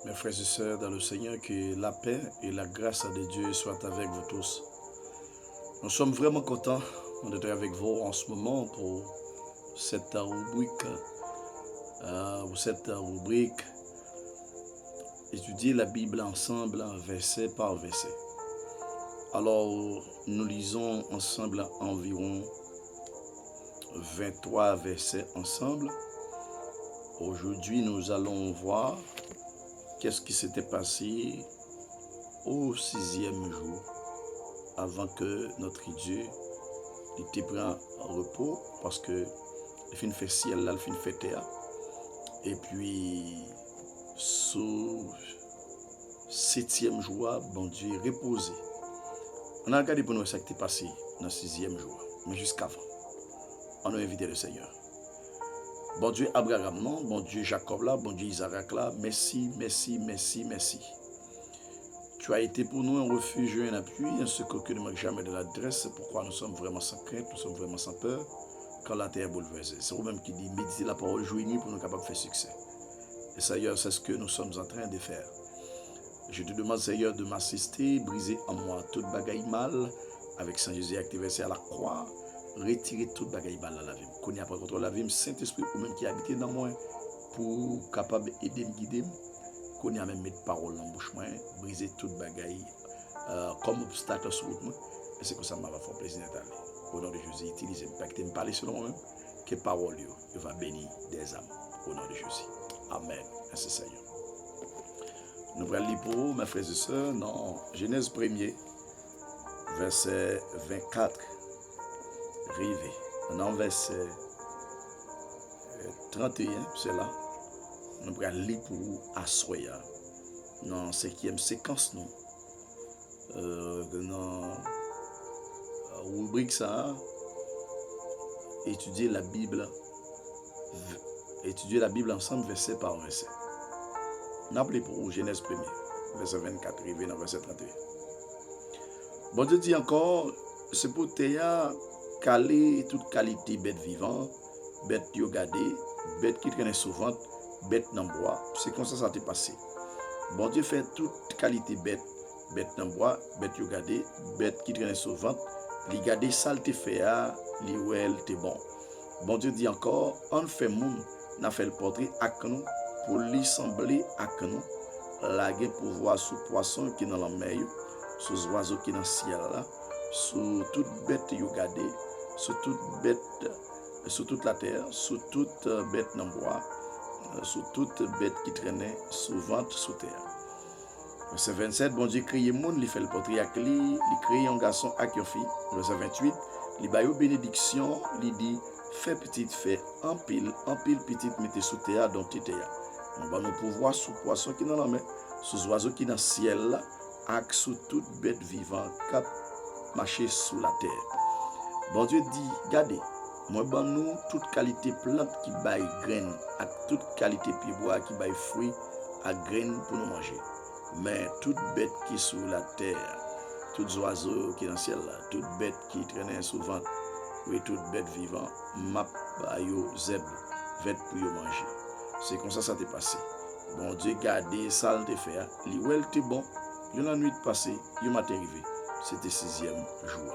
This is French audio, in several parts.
Mes frères et sœurs dans le Seigneur, que la paix et la grâce de Dieu soient avec vous tous. Nous sommes vraiment contents d'être avec vous en ce moment pour cette rubrique étudier la Bible ensemble, verset par verset. Alors, nous lisons ensemble environ 23 versets ensemble. Aujourd'hui, nous allons voir qu'est-ce qui s'était passé au 6e jour avant que notre Dieu était pris en repos parce que il fin fait ciel là, il fin fait terre. Et puis, sous 7e jour, bon Dieu reposé. On a regardé pour nous ce qui était passé dans le 6e jour, mais jusqu'avant, on a invité le Seigneur. Bon Dieu Abraham, non, bon Dieu Jacob là, bon Dieu Isaac là, merci. Tu as été pour nous un refuge, un appui, un secours que ne manque jamais de l'adresse. C'est pourquoi nous sommes vraiment sans crainte, nous sommes vraiment sans peur quand la terre est bouleversée. C'est vous-même qui dit méditer la parole jour et nuit pour nous capables de faire succès. Et Seigneur, c'est ce que nous sommes en train de faire. Je te demande, Seigneur, de m'assister, briser en moi toute bagaille mal, avec Saint Jésus activé à la croix, retirer toute bagaille mal dans la vie. Qu'on y a pas contre la vie, Saint-Esprit ou même qui habite dans moi, pour capable aider me guider, qu'on y a même mettre parole en bouche moi, briser toute bagaille comme obstacle sur moi. Et c'est comme ça que m'a fait plaisir d'être au nom de Jésus, utilisez pas que tu me parles selon moi-même, que parole va bénir des âmes au nom de Jésus. Amen. Merci Seigneur. Nous allons lire pour vous, mes frères et sœurs, dans Genèse 1er, verset 24, rivé. Dans verset 31, c'est là, nous allons lire pour vous à Soya, dans la 5e séquence, dans la rubrique ça, étudier la Bible ensemble, verset par verset. N'appelez pour vous Genèse 1er, verset 24, arrivé dans verset 31. Bon Dieu dit encore, c'est pour te caler toute qualité bête vivante, bête yo gade, bête qui traîne souvent, bête dans bois. C'est comme ça t'est passé. Bon Dieu fait toute qualité bête dans bois, bête yo gade, bête qui traîne souvent, li gade saleté fait li ouel te bon. Bon Dieu dit encore, on fait moun, n'a fait le portrait ak nous pour lui sembler à nous, la guerre pour voir sous poisson qui dans la mer, sous oiseau qui dans le ciel là, sous toute bête yo gade, sous toute bête, sur toute la terre, sous toute bête dans bois, sous toute bête qui traînait souvent sous terre. Verset 27, bon Dieu créé monde, il fait le portrait avec lui, il crée un garçon avec une fille. Verset 28, il baille bénédiction, il dit fait petite fait en pile petite mettez sous terre dans petite terre. On va nous pouvoir sous poisson qui dans la mer, sous oiseau qui dans le ciel là, et sous toute bête vivante qui marcher sous la terre. Bon Dieu dit, regardez, moi ban nous toute qualité plante qui baille graines, avec toute qualité pied bois qui baille fruits à graines pour nous manger. Mais toute bête qui sous la terre, tous oiseaux qui dans le ciel là, toute bête qui traînent souvent, et toute bête vivante, map bayo zèbre, vête pour yo manger. C'est comme ça t'est passé. Bon Dieu gardé ça te fait, li wel te bon, yo la nuit passée, yo matin arrivé. C'était 6e jour.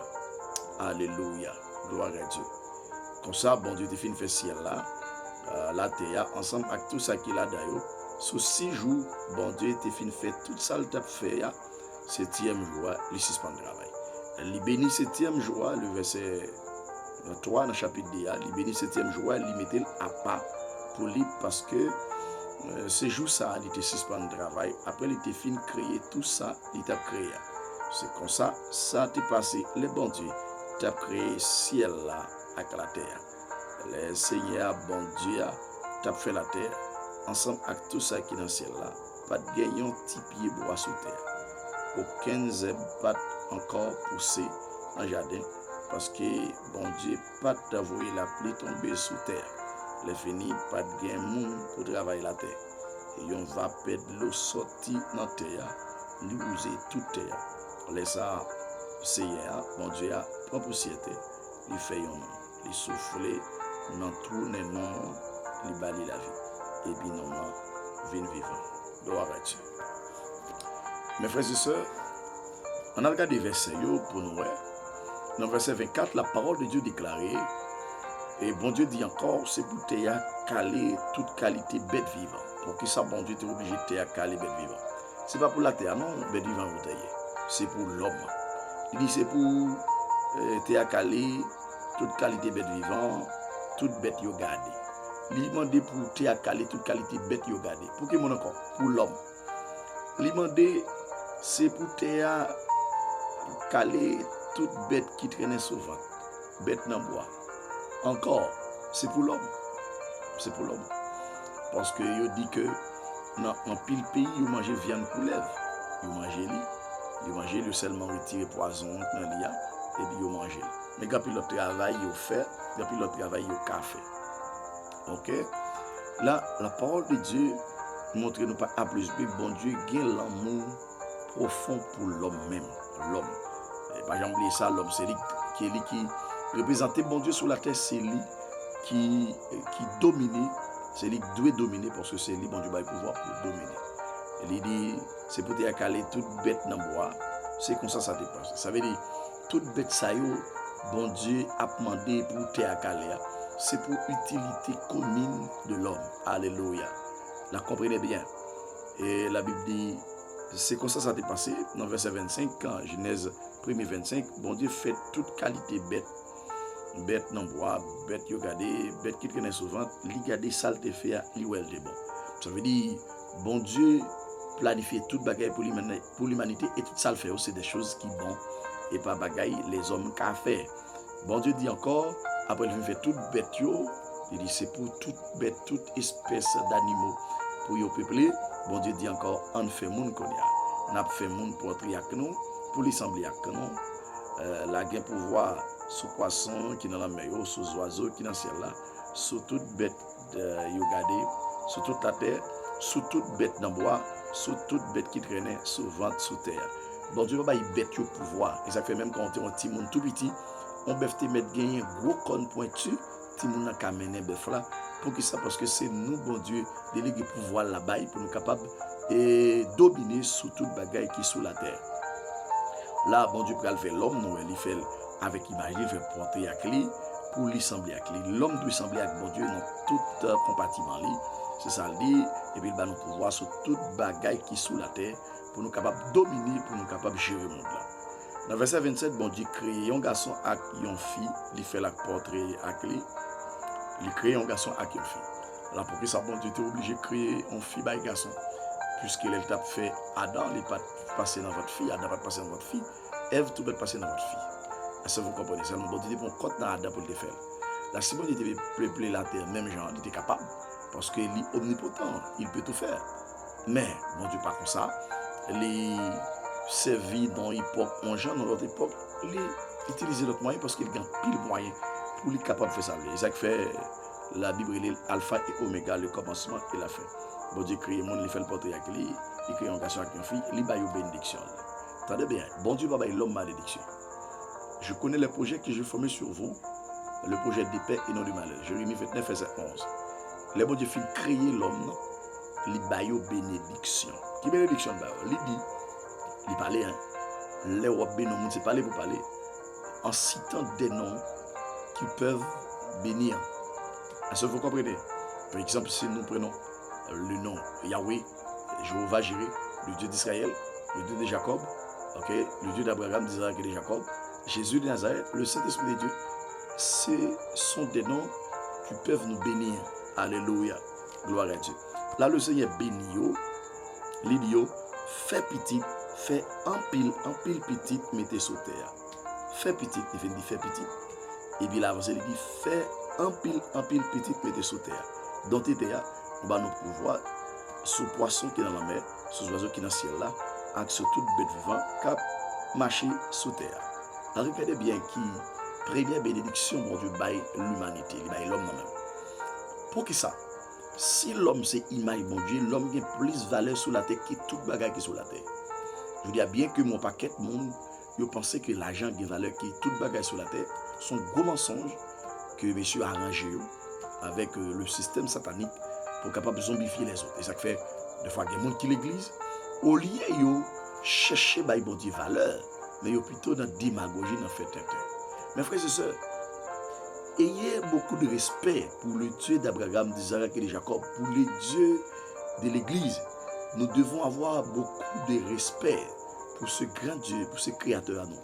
Alléluia. Gloire à Dieu. Comme ça, bon Dieu te fin fait ciel là, la terre ensemble avec tout ça qu'il a d'ailleurs. Sous 6 jours, bon Dieu te fin fait tout ça le t'a fait, 7e jour, il suspend le travail. Il bénit 7e jour, le verset 3 dans le chapitre 2, il bénit 7e jour, il mettait à part pour lui parce que ce jour ça, il était suspendu de travail. Après, il était fin créer tout ça, il t'a créé. C'est comme ça, ça t'est passé. Le bon Dieu t'a créé ciel là avec la terre. Le Seigneur, bon Dieu, t'a fait la terre ensemble avec tout ça qui est dans le ciel là. Pas de gagnant petit pied bois sous terre. Aucun zèbre pas encore poussé en jardin parce que bon Dieu pas t'envoyer la pluie tomber sous terre. Les fini pas de gain moun pour travailler la terre. Et on va perdre l'eau sortie dans la terre, lui user toute terre. Laisse ça, Seigneur, bon Dieu, prend poussièreté, il fait un nom, il souffle dans tout les noms, il balaye la vie. Et puis non, vin vivant. Gloire à Dieu. Mes frères et sœurs, on a regardé verset pour nous. Dans verset 24, la parole de Dieu déclarée, et bon Dieu dit encore, c'est pour te caler toute qualité bête vivante. Pour qui ça, bon Dieu, tu es obligé de te caler bête vivante. Ce n'est pas pour la terre, non, bête vivante, c'est pour l'homme. Il dit, c'est pour te caler toute qualité bête vivante, toute bête yo gardée. Il demande pour te caler toute qualité bête yo gardée. Pour qui mon encore? Pour l'homme. Il demande, c'est pour te caler toute bête qui traînait souvent, bête dans bois. Encore, c'est pour l'homme. C'est pour l'homme. Parce que il dit que dans un pile pays, il mange viande couleuvre. Il mange le seulement retirer poison dans l'IA et puis il mange. Mais quand le travail il fait, quand le travail il café. OK? Là, la parole de Dieu montre nous pas à plus B, bon Dieu gagne l'amour profond pour l'homme même, l'homme. Par exemple, ça l'homme c'est lui qui représente bon Dieu sur la terre, c'est lui qui domine, c'est lui qui doit dominer parce que c'est lui bon Dieu va pouvoir pour dominer. Il dit c'est pour te caler toute bête dans bois, c'est comme ça te passe. Ça veut dire toute bête ça yo bon Dieu a demandé pour te caler, c'est pour utilité commune de l'homme. Alléluia. La comprenez bien. Et la Bible dit c'est comme ça t'est passé dans verset 25 quand Genèse 1er 25, bon Dieu fait toute qualité bête dans bois, bête yo gardé, bête qui traînait souvent, li gardé saleté fait li wel de bon. Ça veut dire bon Dieu planifier toute bagaille pour l'humanité et tout ça le fait c'est des choses qui bon et pas bagaille les hommes qu'a fait. Bon Dieu dit encore après il fait toute bête yo, il dit c'est pour toute bête, toute espèce d'animaux pour yo peupler. Bon Dieu dit encore on fait moun qu'on y a. N'a fait moun pour entrer avec nous, pour lui sembler avec nous. La gain pouvoir sur poisson qui dans la mer, sur oiseaux qui dans le ciel là, sur toute bête yo gardé, sur toute la terre, sur toute bête dans bois, sur toute bête qui traînait sur ventre sur terre. Bon Dieu va y bête yo pouvoir. Et ça fait même quand on est un petit monde tout petit, on peut te mettre gagner gros con pointu, petit monde n'a qu'à mener bœuf là. Pour qui ça? Parce que c'est nous, bon Dieu, délégué pouvoir là-bas pour nous capables de dominer sur toute bagaille qui est sous la terre. Là, bon Dieu, pour faire l'homme, nous, il fait avec image, il fait porter avec lui, pour lui sembler avec lui. L'homme doit sembler avec bon Dieu dans tout compartiment. C'est ça, il dit, et puis il va nous pouvoir sur toute bagaille qui est sous la terre, pour nous capables de dominer, pour nous capables de gérer le monde là. Dans le verset 27, bon Dieu crée un garçon avec une fille, il fait la portrait avec lui. Il crée un garçon avec une fille. Là, pour que ça, bon Dieu était obligé de créer une fille par garçon. Puisqu'il a fait Adam, il n'est pas passé dans votre fille, Adam n'est pas passé dans votre fille, Ève, tout va passer dans votre fille. Est-ce que vous comprenez ça? Bon Dieu, bon, compte dans Adam pour le faire. Là, si bon Dieu devait peupler la terre, même genre, il était capable. Parce qu'il est omnipotent, il peut tout faire. Mais, bon Dieu, pas comme ça. Les servi dans l'époque, en genre, dans l'autre époque, il utilise l'autre moyen parce qu'il a pile moyen pour être capable de faire ça. C'est ça qui fait la Bible, il est alpha et oméga, le commencement et la fin. Bon Dieu crée le monde, il fait le portrait avec lui, il crée un garçon avec une fille, il va y avoir une bénédiction. Attendez bien, bon Dieu va y avoir l'homme malédiction. Je connais les projets que j'ai formés sur vous, le projet de paix et non du malheur. Jérémie 29, verset 11. Les bon Dieu fait créer l'homme, il va y avoir bénédiction. Qui bénédiction? Il dit, il parlait, les rois bénissent, c'est parler pour parler, en citant des noms qui peuvent bénir. Est-ce que vous comprenez? Par exemple, si nous prenons le nom Yahweh, Jéhovah Jireh, le Dieu d'Israël, le Dieu de Jacob, okay, le Dieu d'Abraham, d'Isaac et de Jacob, Jésus de Nazareth, le Saint-Esprit de Dieu, ce sont des noms qui peuvent nous bénir. Alléluia. Gloire à Dieu. Là, le Seigneur bénit, l'idiot, fait petit, fait en pile petit, mettez sur terre. Fait petit, il dit fait petit. Et puis là, il dit fait en pile petit, mettez sur terre. Dans tes terres, on va nous pouvoir, sur poisson qui est dans la mer, sur oiseau qui est dans le ciel là, et sur toute bête vivante, cap marcher sur terre. Regardez bien qui première bénédiction, mon Dieu, baille l'humanité, il baille l'homme même. Pour qui ça? Si l'homme c'est image, mon Dieu, l'homme a plus de valeur sur la terre que toute bagarre qui est sur la terre. Je veux dire bien que mon paquet de monde, je pense que l'argent a valeur que toute bagarre sur la terre. Son gros mensonge que monsieur a arrangé avec le système satanique pour capable de zombifier les autres. Et ça fait Des fois, il y a des gens qui l'église, au lieu de chercher bon Dieu valeur, mais plutôt dans la démagogie, dans le fait tête. Mes frères et sœurs, ayez beaucoup de respect pour le Dieu d'Abraham, d'Isaac et de Jacob, pour les dieux de l'église. Nous devons avoir beaucoup de respect pour ce grand Dieu, pour ce créateur à nous.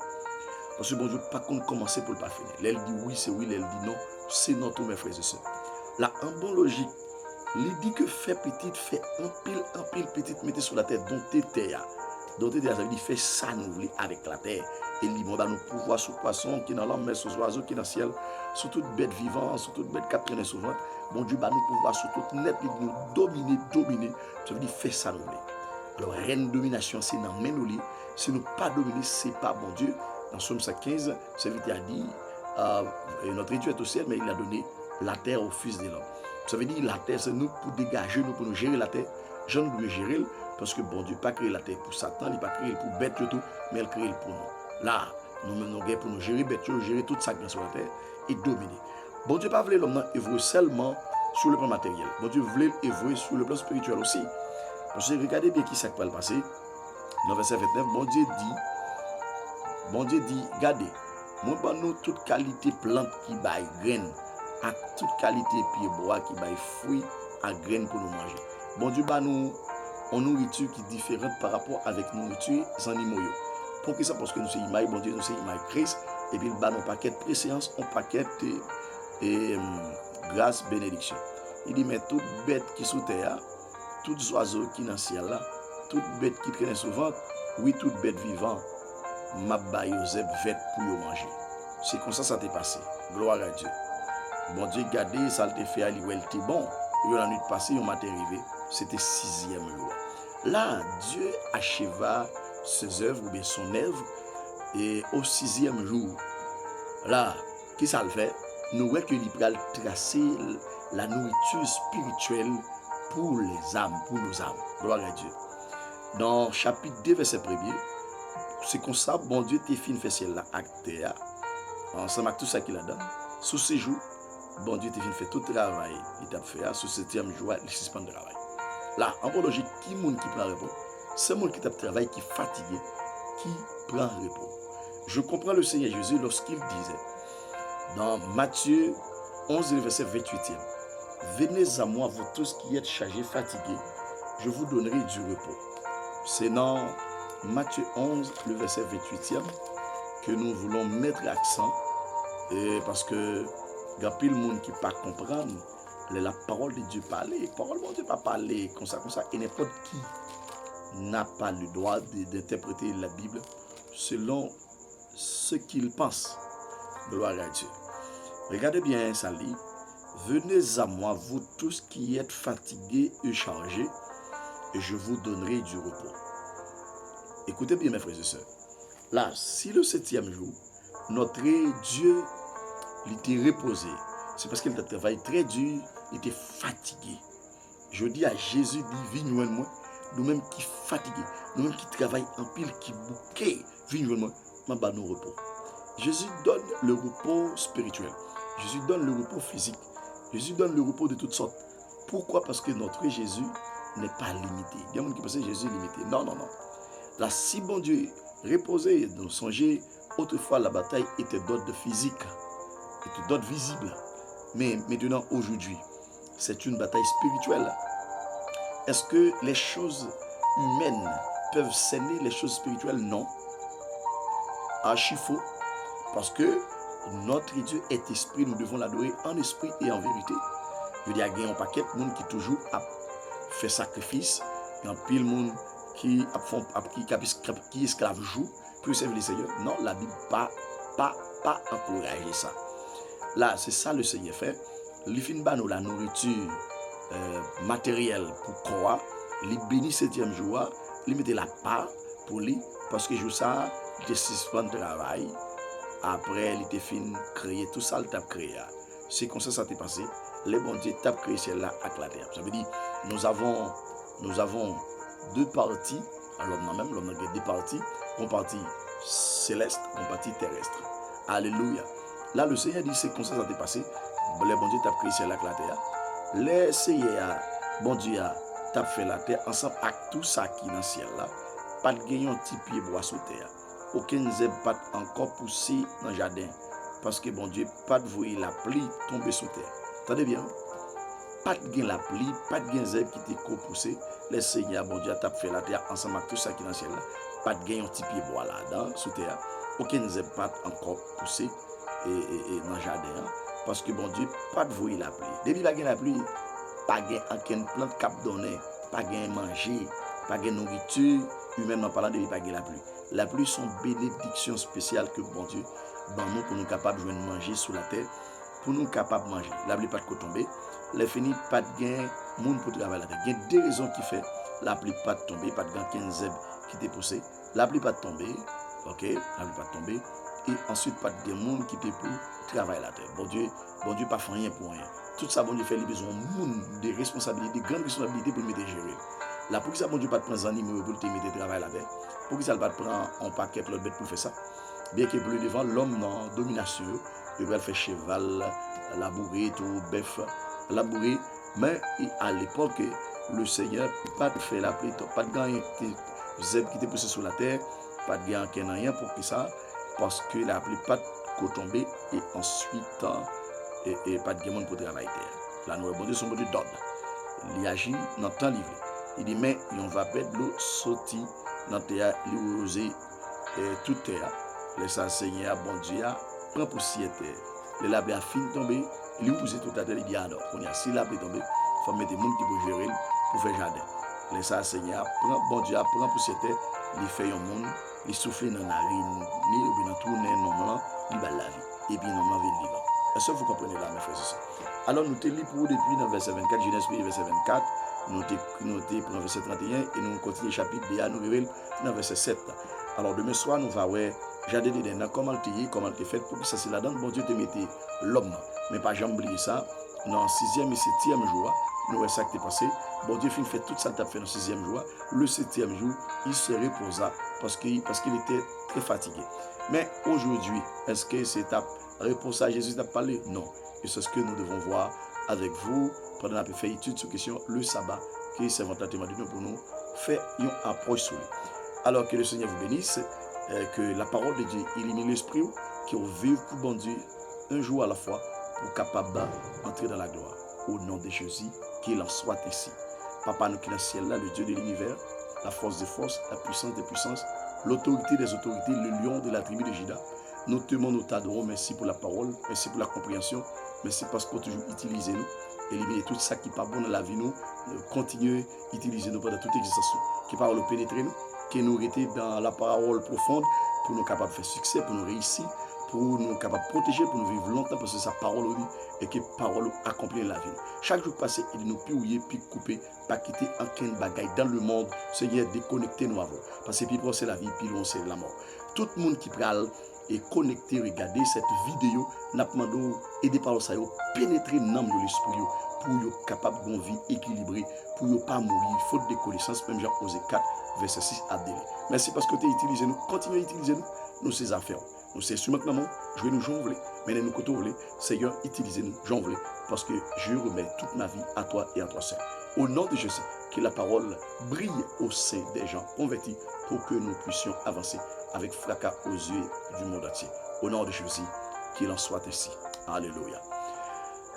Parce que bon Dieu, pas qu'on commence pour le pas finir. Elle dit oui, c'est oui, elle dit non, c'est non, tous mes frères et sœurs. Là, en bon logique, il dit que fait petite, fait un pile petite, mettez sur la terre, dont t'es terre. Dont t'es terre, ça veut dire fait ça nous avec la terre. Et il dit, bon, nous pouvoir sur poisson, qui est dans l'homme, mais sur oiseaux, qui est dans le ciel, sur toute bête vivante, sur toute bête qui traîne souvent. Bon Dieu, nous pouvoir sur toute net, nous dominer. Ça veut dire fait ça nous. Alors, reine domination, c'est dans main nous. Si nous pas dominer, c'est pas bon Dieu. Dans Somme 15, c'est vite a dit, notre Dieu est au ciel, mais il a donné la terre au Fils de l'homme. Ça veut dire la terre, c'est nous pour dégager, nous pour nous gérer la terre. Je ne veux gérer, parce que bon Dieu n'a pas créé la terre pour Satan, il n'a pas créé pour bête tout, mais il crée pour nous. Là, nous menons guerre pour nous gérer bête, gérer toute ça sur la terre et dominer. Bon Dieu n'a pas voulu l'homme évoluer seulement sur le plan matériel. Bon Dieu voulait évoluer sur le plan spirituel aussi. Parce que regardez bien qui ça va le passer. Dans verset 29, bon Dieu dit, regardez, moi ban nous toute qualité plante qui baille graine, à toute qualité pied bois qui baille fruit à graine pour nous manger. Bon Dieu ban nous une nourriture qui est différente par rapport avec nourriture animaux. Pour que ça, parce que nous sommes image, bon Dieu, nous sommes image Christ, et puis il bat nos paquets de préséance, un paquet de grâce, bénédiction. Il dit, mais toute bête qui sous terre, tout oiseau qui dans le ciel là, toute bête qui traîne souvent, oui, toute bête vivante, m'a baillé aux vêtements pour manger. C'est comme ça t'est passé. Gloire à Dieu. Bon Dieu, regardez, ça te fait aller où elle était bon. Et la nuit passée, on m'a arrivé. C'était 6e jour. Là, Dieu acheva ses œuvres, ou bien son œuvre, et au 6e jour. Là, qui ça le fait? Nous voyons que l'Ibral tracer la nourriture spirituelle pour les âmes, pour nos âmes. Gloire à Dieu. Dans chapitre 2, verset 1er, c'est comme ça, bon Dieu t'a fait une fait ciel là, acte, ensemble avec tout ça qu'il a donné. Sous ces jours, bon Dieu t'a fait tout le travail, il t'a fait, sous ce 7e jour, il suspend le travail. Là, en bon logique, qui est qui prend repos? C'est le qui t'a travaillé, qui est fatigué, qui prend repos. Je comprends le Seigneur Jésus lorsqu'il disait, dans Matthieu 11, verset 28e, venez à moi, vous tous qui êtes chargés, fatigués, je vous donnerai du repos. C'est dans Matthieu 11, le verset 28e, que nous voulons mettre l'accent, parce que il y a plus de monde qui ne peut pas comprendre la parole de Dieu parler. La parole de Dieu pas parler comme ça, et n'importe qui n'a pas le droit d'interpréter la Bible selon ce qu'il pense. Gloire à Dieu. Regardez bien ça lit. Venez à moi, vous tous qui êtes fatigués et chargés, et je vous donnerai du repos. Écoutez bien mes frères et sœurs. Là, si le 7e jour, notre Dieu il était reposé, c'est parce qu'il a travaillé très dur, il était fatigué. Je dis à Jésus, dit, viens moi, nous-mêmes qui fatigués, nous-mêmes qui travaillons en pile, qui bouquet, viens moi, ma bas nos repos. Jésus donne le repos spirituel. Jésus donne le repos physique. Jésus donne le repos de toutes sortes. Pourquoi? Parce que notre Jésus n'est pas limité. Il y a des gens qui pensent que Jésus est limité. Non. Là, si bon Dieu reposait, nous songeons, autrefois la bataille était d'ordre physique, était d'ordre visible. Mais maintenant, aujourd'hui, c'est une bataille spirituelle. Est-ce que les choses humaines peuvent sceller les choses spirituelles? Non. Archi faux. Parce que notre Dieu est esprit, nous devons l'adorer en esprit et en vérité. Je veux dire, il y a un paquet de monde qui toujours a fait sacrifice, il y a un pile de monde qui esclave joue pour servir le Seigneur. Non, la Bible pas encourager ça. Là, c'est ça le Seigneur fait. Il fait nous la nourriture matérielle pour croire. Il bénit 7e jour, il met la part pour lui, parce que jour ça, il suspend le travail. Après, il était fin créer tout ça, il t'a créé. C'est comme ça t'est passé. Les bons dieux t'a créé celle-là avec la terre. Ça veut dire, nous avons deux parties. Alors, l'homme a deux parties. Une partie céleste, une partie terrestre. Alléluia. Là, le Seigneur dit, c'est comme ça t'est passé. Les bons dieux t'a créé celle-là avec la terre. Les Seigneur, bon Dieu, t'a fait la terre ensemble avec tout ça qui est dans le ciel là. Pas de gagner un petit pied bois sur terre. Aucun zèbre pas encore poussé dans le jardin. Parce que bon Dieu, pas de voir la pluie tomber sur terre. Attendez bien. Pas de gain la pluie, pas de gain zèbre qui t'est poussé. Le Seigneur, bon Dieu, t'a fait la terre ensemble avec tout ça qui est dans le ciel là. Pas de gain un petit pied bois là-dedans, sous terre. Aucun zèbre pas encore poussé et dans le jardin. Parce que bon Dieu, pas de voir la pluie. Depuis la gain la pluie, pas de gain aucune plante cap donner, pas de gain manger, pas de nourriture, humainement parlant, depuis pas de gain la pluie. La pluie sont bénédictions spéciales que bon Dieu, dans nous, pour nous capables de manger sous la terre, pour nous capables de manger. La pluie pas de tomber, les fini pas de gain, monde pour travailler la terre. Il y a deux raisons qui fait la pluie pas de tomber, pas de gain 15 zèbres qui t'est poussé, la pluie pas de tomber, ok, la pluie pas de tomber, et ensuite pas de gain monde qui t'est pour travailler la terre. Bon Dieu pas fait rien pour rien. Tout ça, bon Dieu fait les besoins des responsabilités, des grandes responsabilités pour mettre gérer. La pour que ça, bon Dieu pas te prendre un numéro pour te mettre travail la terre. Pour que ça pas te prendre un paquet de bête pour faire ça. Bien que plus devant l'homme dans domination, il va faire cheval, labourer, tout, bœuf, labourer. Mais à l'époque, le Seigneur pas te faire la pluie, pas de gagner zèbre qui te poussé sur la terre, pas de gagner rien pour que ça, parce que la pluie pas de tomber et ensuite et pas de gain pour travailler terre. La nouvelle bon Dieu son bon Dieu d'ordre. Il agit dans le temps livré. Il dit mais on va perdre l'eau sorti dans terre, il oser toute terre. Laisse ça Seigneur bon Dieu prend poussière terre. Le labe a fini tomber, il oser toute la terre, il dit alors on y a si labe tomber, faut mettre des monde qui peut gérer pour faire jardin. Laisse ça Seigneur prend bon Dieu prend poussière terre, il fait un monde, il souffle dans la narine, il dans tourner non il va la vie et puis non vient vivre. Est-ce que vous comprenez là, mes frères et sœurs? Alors, nous te lisons pour depuis dans verset 24, Genèse verset 24, nous te prenons verset 31 et nous continuons le chapitre déjà, nous révèlons dans verset 7. Alors, demain soir, nous allons voir, j'ai dit comment tu fait pour que ça c'est là-dedans, bon Dieu te mette l'homme. Mais pas jamais oublier ça, dans le 6e et 7e jour, nous voyons ça qui est passé. Bon Dieu fait tout ça que tu as fait dans le 6e jour. Le 7e jour, il se reposa parce qu'il était très fatigué. Mais aujourd'hui, est-ce que c'est ta réponse à Jésus t'a parlé? Non. Et c'est ce que nous devons voir avec vous pendant la fait étude sur la question le sabbat, qui est votre témoin de nous pour nous faire une approche sur lui. Alors que le Seigneur vous bénisse, que la parole de Dieu illumine l'esprit, qui vive pour bon Dieu un jour à la fois pour capable d'entrer dans la gloire. Au nom de Jésus, qu'il en soit ici. Papa, nous qui est dans le ciel là, le Dieu de l'univers, la force des forces, la puissance des puissances, l'autorité des autorités, le lion de la tribu de Juda. Nous t'aimons, nous t'adorons. Merci pour la parole, merci pour la compréhension, merci parce que toujours utilisez nous, éliminer tout ça qui n'est pas bon dans la vie, nous continuer à utiliser nous pendant toute existence, qui parle pénétrer nous, qui nous était dans la parole profonde pour nous capables de faire succès, pour nous réussir, pour nous capables de protéger, pour nous vivre longtemps parce que sa parole dit et que parole accomplit la vie. Chaque jour passé, il nous piller, puis couper, pas quitter aucun bagaille dans le monde, Seigneur, déconnecter nous avant. Parce que puis c'est la vie, puis c'est la mort. Tout le monde qui parle et connecté, regarder cette vidéo, n'a pas demandé aider par ça, pénétrer dans l'esprit pour être capable d'une vie équilibrée, pour ne pas mourir, faute de connaissances, même Jean Osée 4, verset 6 à délai. Merci parce que tu as utilisé nous, continuez à utiliser nous ces affaires. Nous c'est maintenant, je vais nous jonfler, mais nous côté voulez, Seigneur, utilisez-nous, jonfler, parce que je remets toute ma vie à toi et à toi seul. Au nom de Jésus, que la parole brille au sein des gens convertis pour que nous puissions avancer avec fracas aux yeux du monde entier. Au nom de Jésus, qu'il en soit ainsi. Alléluia.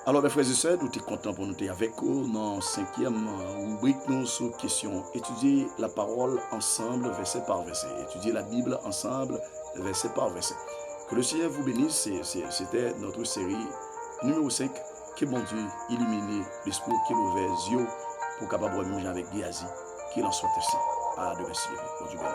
Alors, mes frères et sœurs, nous sommes contents pour nous être avec vous dans la 5e rubrique nous sur question étudier la parole ensemble, verset par verset. Étudier la Bible ensemble, verset par verset. Que le Seigneur vous bénisse. C'était notre série numéro 5. Que bon Dieu illumine l'esprit, qu'il ouvre les yeux pour capable de avec Géasi, qu'il en soit ainsi. À demain, Dieu béni.